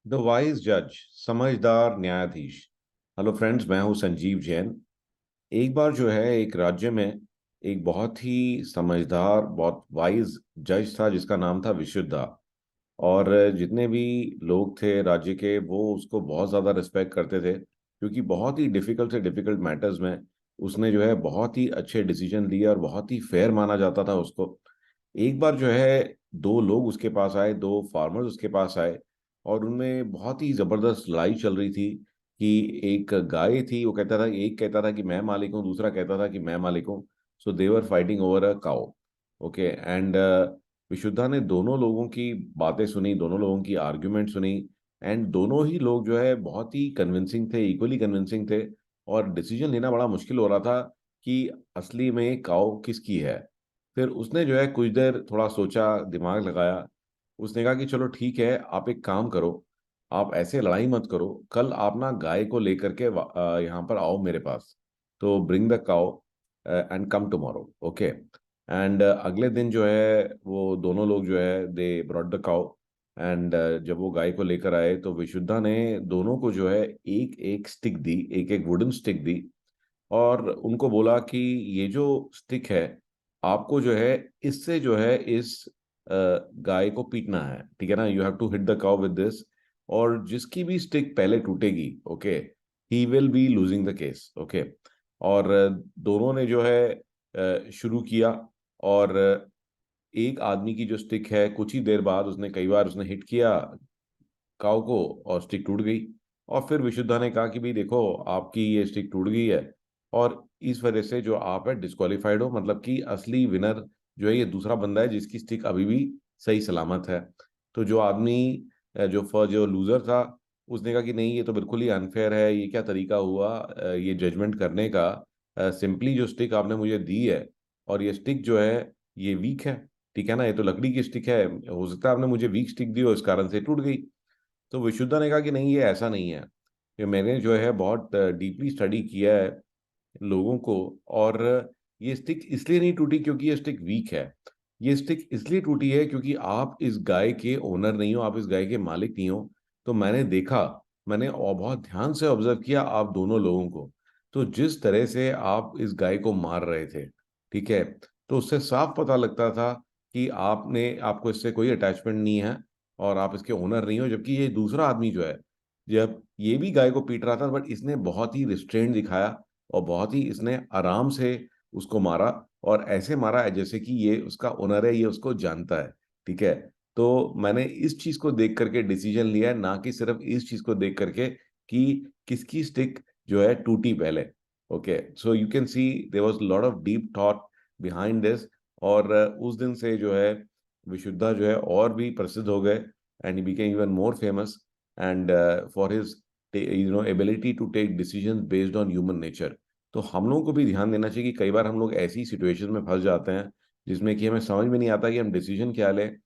The wise जज, समझदार न्यायाधीश। हेलो फ्रेंड्स, मैं हूं संजीव जैन। एक बार जो है एक राज्य में एक बहुत ही समझदार, बहुत वाइज जज था जिसका नाम था विशुद्धा। और जितने भी लोग थे राज्य के वो उसको बहुत ज़्यादा रिस्पेक्ट करते थे, क्योंकि बहुत ही डिफिकल्ट से डिफिकल्ट मैटर्स में उसने जो है बहुत ही अच्छे डिसीजन लिए और बहुत ही फेयर माना जाता था उसको। एक बार जो है दो लोग उसके पास आए, दो फार्मर्स उसके पास आए, और उनमें बहुत ही जबरदस्त लड़ाई चल रही थी। कि एक गाय थी, वो कहता था, एक कहता था कि मैं मालिक हूँ, दूसरा कहता था कि मैं मालिक हूँ। So they were fighting over a cow. Okay, and Vishuddha ने दोनों लोगों की बातें सुनी, दोनों लोगों की आर्ग्यूमेंट सुनी। एंड दोनों ही लोग जो है बहुत ही कन्विंसिंग थे, इक्वली कन्विंसिंग थे। और डिसीजन लेना बड़ा मुश्किल हो रहा था कि असली में काउ किसकी है। फिर उसने जो है कुछ देर थोड़ा सोचा, दिमाग लगाया। उसने कहा कि चलो ठीक है, आप एक काम करो, आप ऐसे लड़ाई मत करो, कल आप ना गाय को लेकर के यहाँ पर आओ मेरे पास। तो bring the cow and come tomorrow, okay. And अगले दिन जो है वो दोनों लोग जो है they brought the cow. And जब वो गाय को लेकर आए तो विशुद्धा ने दोनों को जो है एक एक स्टिक दी, एक एक वुडन स्टिक दी। और उनको बोला कि ये जो स्टिक है, आपको जो है इससे जो है इस गाय को पीटना है, ठीक है ना। You have to hit the cow with this. और जिसकी भी स्टिक पहले टूटेगी, okay, he will be losing the case, okay. और दोनों ने जो है शुरू किया। और एक आदमी की जो स्टिक है, कुछ ही देर बाद उसने कई बार उसने हिट किया काव को, और स्टिक टूट गई। और फिर विशुद्धा ने कहा कि भाई देखो, आपकी ये स्टिक टूट गई है, और इस वजह से जो आप है डिस्क्वालीफाइड हो, मतलब कि असली विनर जो है ये दूसरा बंदा है जिसकी स्टिक अभी भी सही सलामत है। तो जो आदमी जो लूजर था, उसने कहा कि नहीं, ये तो बिल्कुल ही अनफेयर है, ये क्या तरीका हुआ ये जजमेंट करने का। सिंपली जो स्टिक आपने मुझे दी है, और ये स्टिक जो है ये वीक है, ठीक है ना, ये तो लकड़ी की स्टिक है, हो सकता है आपने मुझे वीक स्टिक दी हो, इस कारण से टूट गई। तो विशुद्धा ने कहा कि नहीं, ये ऐसा नहीं है, कि मैंने जो है बहुत डीपली स्टडी किया है लोगों को। और ये स्टिक इसलिए नहीं टूटी क्योंकि ये स्टिक वीक है। ये स्टिक इसलिए टूटी है क्योंकि आप इस गाय के ओनर नहीं हो, आप इस गाय के मालिक नहीं हो। तो मैंने देखा, मैंने और बहुत ध्यान से ऑब्जर्व किया आप दोनों लोगों को। तो जिस तरह से आप इस गाय को मार रहे थे, ठीक है, तो उससे साफ पता लगता था कि आपको इससे कोई अटैचमेंट नहीं है, और आप इसके ओनर नहीं हो। जबकि ये दूसरा आदमी जो है, जब ये भी गाय को पीट रहा था, बट इसने बहुत ही रिस्ट्रेंट दिखाया, और बहुत ही इसने आराम से उसको मारा। और ऐसे मारा है जैसे कि ये उसका ओनर है, ये उसको जानता है, ठीक है। तो मैंने इस चीज को देख करके डिसीजन लिया है, ना कि सिर्फ इस चीज को देख करके कि किसकी स्टिक जो है टूटी पहले। Okay, so you can see there was lot of deep thought behind this. और उस दिन से जो है विशुद्धा जो है और भी प्रसिद्ध हो गए, and he became even more famous, and for his ability to take decisions based on human nature. तो हम लोगों को भी ध्यान देना चाहिए कि कई बार हम लोग ऐसी सिचुएशन में फंस जाते हैं जिसमें कि हमें समझ में नहीं आता कि हम डिसीजन क्या लें।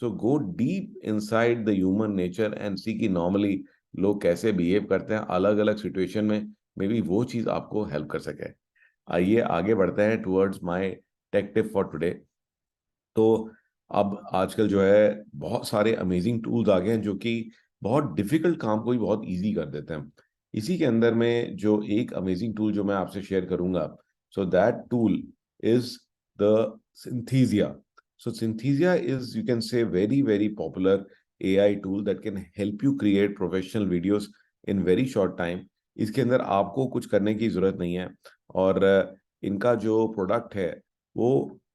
So go deep inside the human nature and see कि नॉर्मली लोग कैसे बिहेव करते हैं अलग अलग सिचुएशन में। मे बी वो चीज़ आपको हेल्प कर सके। आइए आगे बढ़ते हैं towards my take tip for today. तो अब आजकल जो है बहुत सारे अमेजिंग टूल्स आ गए हैं जो कि बहुत डिफिकल्ट काम को भी बहुत इजी कर देते हैं। इसी के अंदर में जो एक अमेजिंग टूल जो मैं आपसे शेयर करूंगा, so that tool is the Synthesia. So Synthesia is, you can say, very very popular AI tool that can help you create professional videos in very short time. इसके अंदर आपको कुछ करने की जरूरत नहीं है। और इनका जो प्रोडक्ट है वो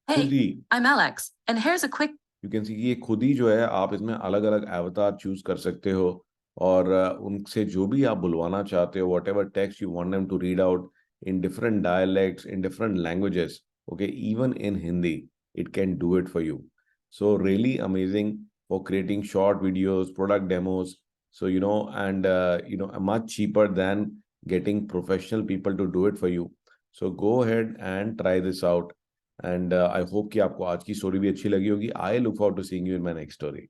खुद Hey, he, I'm Alex, and here's a quick you can सी कि ये खुद ही जो है आप इसमें अलग अलग अवतार चूज कर सकते हो। और उनसे जो भी आप बुलवाना चाहते हो, whatever text you want them to read out in different dialects, in different languages, okay, even in Hindi, it can do it for you. So really amazing for creating short videos, product demos. So and much cheaper than getting professional people to do it for you. So go ahead and try this out. And I hope कि आपको आज की story भी अच्छी लगी होगी। I look forward to seeing you in my next story.